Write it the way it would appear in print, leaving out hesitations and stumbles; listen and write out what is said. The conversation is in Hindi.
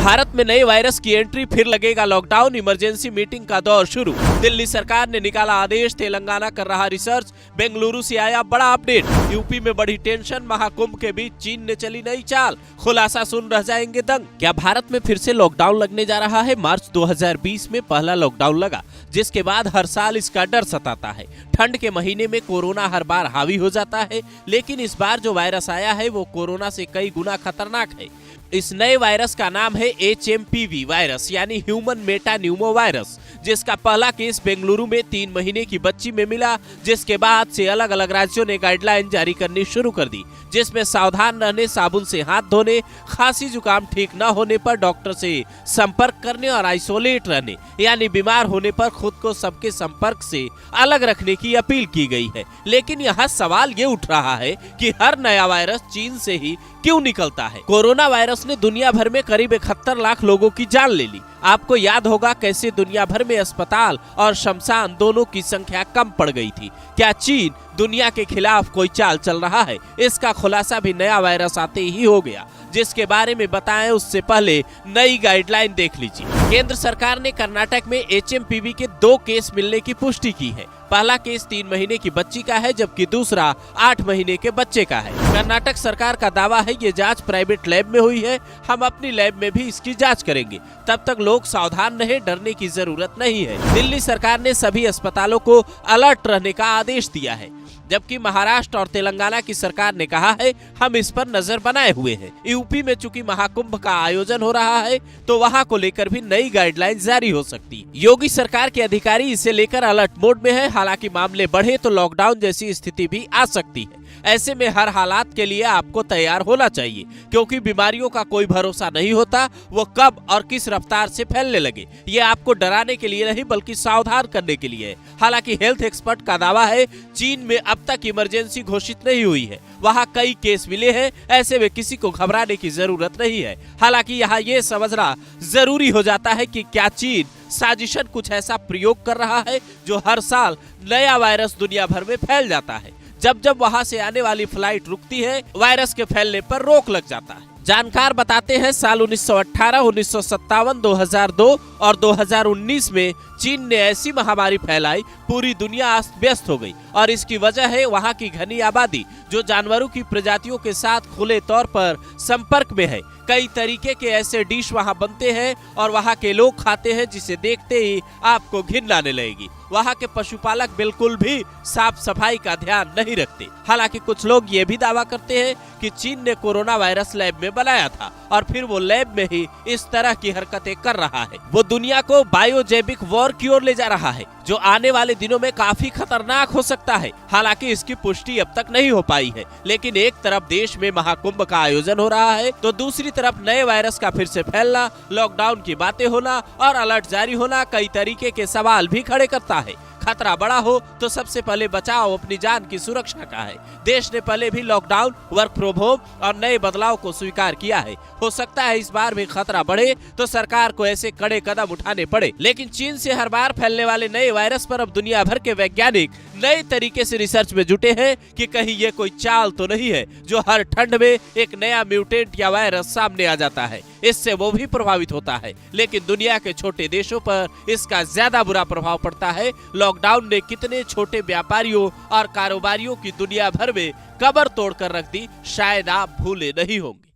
भारत में नए वायरस की एंट्री, फिर लगेगा लॉकडाउन, इमरजेंसी मीटिंग का दौर शुरू। दिल्ली सरकार ने निकाला आदेश, तेलंगाना कर रहा रिसर्च, बेंगलुरु से आया बड़ा अपडेट। यूपी में बढ़ी टेंशन, महाकुंभ के बीच चीन ने चली नई चाल, खुलासा सुन रह जाएंगे दंग। क्या भारत में फिर से लॉकडाउन लगने जा रहा है? मार्च 2020 में पहला लॉकडाउन लगा, जिसके बाद हर साल इसका डर सताता है। ठंड के महीने में कोरोना हर बार हावी हो जाता है, लेकिन इस बार जो वायरस आया है वो कोरोना से कई गुना खतरनाक है। इस नए वायरस का नाम है HMPV वायरस, यानी ह्यूमन मेटा न्यूमो वायरस, जिसका पहला केस बेंगलुरु में 3 महीने की बच्ची में मिला, जिसके बाद से अलग अलग राज्यों ने गाइडलाइन जारी करनी शुरू कर दी, जिसमें सावधान रहने, साबुन से हाथ धोने, खांसी जुकाम ठीक न होने पर डॉक्टर से संपर्क करने और आइसोलेट रहने, यानी बीमार होने पर खुद को सबके संपर्क से अलग रखने की अपील की गई है। लेकिन यहाँ सवाल ये उठ रहा है कि हर नया वायरस चीन से ही क्यों निकलता है? कोरोना वायरस ने दुनिया भर में करीब 71 लाख लोगों की जान ले ली। आपको याद होगा कैसे दुनिया भर में अस्पताल और शमशान दोनों की संख्या कम पड़ गई थी। क्या चीन दुनिया के खिलाफ कोई चाल चल रहा है? इसका खुलासा भी नया वायरस आते ही हो गया, जिसके बारे में बताएं उससे पहले नई गाइडलाइन देख लीजिए। केंद्र सरकार ने कर्नाटक में HMPV के 2 केस मिलने की पुष्टि की है। पहला केस 3 महीने की बच्ची का है, जबकि दूसरा 8 महीने के बच्चे का है। कर्नाटक सरकार का दावा है ये जांच प्राइवेट लैब में हुई है, हम अपनी लैब में भी इसकी जांच करेंगे। तब तक लोग सावधान रहे, डरने की जरूरत नहीं है। दिल्ली सरकार ने सभी अस्पतालों को अलर्ट रहने का आदेश दिया है, जबकि महाराष्ट्र और तेलंगाना की सरकार ने कहा है हम इस पर नजर बनाए हुए हैं। यूपी में चूंकि महाकुंभ का आयोजन हो रहा है, तो वहां को लेकर भी नई गाइडलाइन जारी हो सकती है। योगी सरकार के अधिकारी इसे लेकर अलर्ट मोड में है। हालांकि मामले बढ़े तो लॉकडाउन जैसी स्थिति भी आ सकती है। ऐसे में हर हालात के लिए आपको तैयार होना चाहिए, क्योंकि बीमारियों का कोई भरोसा नहीं होता, वो कब और किस रफ्तार से फैलने लगे। ये आपको डराने के लिए नहीं, बल्कि सावधान करने के लिए है। हालांकि हेल्थ एक्सपर्ट का दावा है चीन में अब तक इमरजेंसी घोषित नहीं हुई है, वहाँ कई केस मिले हैं। ऐसे में किसी को घबराने की जरूरत नहीं है। हालांकि यहाँ ये समझना जरूरी हो जाता है कि क्या चीन साजिशन कुछ ऐसा प्रयोग कर रहा है जो हर साल नया वायरस दुनिया भर में फैल जाता है। जब जब वहां से आने वाली फ्लाइट रुकती है, वायरस के फैलने पर रोक लग जाता है। जानकार बताते हैं साल 1918, 1957, 2002 और 2019 में चीन ने ऐसी महामारी फैलाई, पूरी दुनिया अस्त व्यस्त हो गई। और इसकी वजह है वहां की घनी आबादी, जो जानवरों की प्रजातियों के साथ खुले तौर पर संपर्क में है। कई तरीके के ऐसे डिश वहां बनते हैं और वहां के लोग खाते हैं, जिसे देखते ही आपको घिन आने लगेगी। वहां के पशुपालक बिल्कुल भी साफ सफाई का ध्यान नहीं रखते। हालांकि कुछ लोग ये भी दावा करते हैं कि चीन ने कोरोना वायरस लैब में बनाया था और फिर वो लैब में ही इस तरह की हरकतें कर रहा है। वो दुनिया को बायोजेबिक वॉर की ओर ले जा रहा है, जो आने वाले दिनों में काफी खतरनाक हो सकता है। हालांकि इसकी पुष्टि अब तक नहीं हो पाई है। लेकिन एक तरफ देश में महाकुंभ का आयोजन हो रहा है, तो दूसरी तरफ नए वायरस का फिर से फैलना, लॉकडाउन की बातें होना और अलर्ट जारी होना कई तरीके के सवाल भी खड़े करता है। खतरा बड़ा हो तो सबसे पहले बचाव अपनी जान की सुरक्षा का है। देश ने पहले भी लॉकडाउन, वर्क फ्रॉम होम और नए बदलाव को स्वीकार किया है। हो सकता है इस बार भी खतरा बढ़े तो सरकार को ऐसे कड़े कदम उठाने पड़े। लेकिन चीन से हर बार फैलने वाले नए वायरस पर अब दुनिया भर के वैज्ञानिक नए तरीके से रिसर्च में जुटे हैं कि कहीं ये कोई चाल तो नहीं है जो हर ठंड में एक नया म्यूटेंट या वायरस सामने आ जाता है। इससे वो भी प्रभावित होता है, लेकिन दुनिया के छोटे देशों पर इसका ज्यादा बुरा प्रभाव पड़ता है। लॉकडाउन ने कितने छोटे व्यापारियों और कारोबारियों की दुनिया भर में कब्र तोड़कर रख दी, शायद आप भूले नहीं होंगे।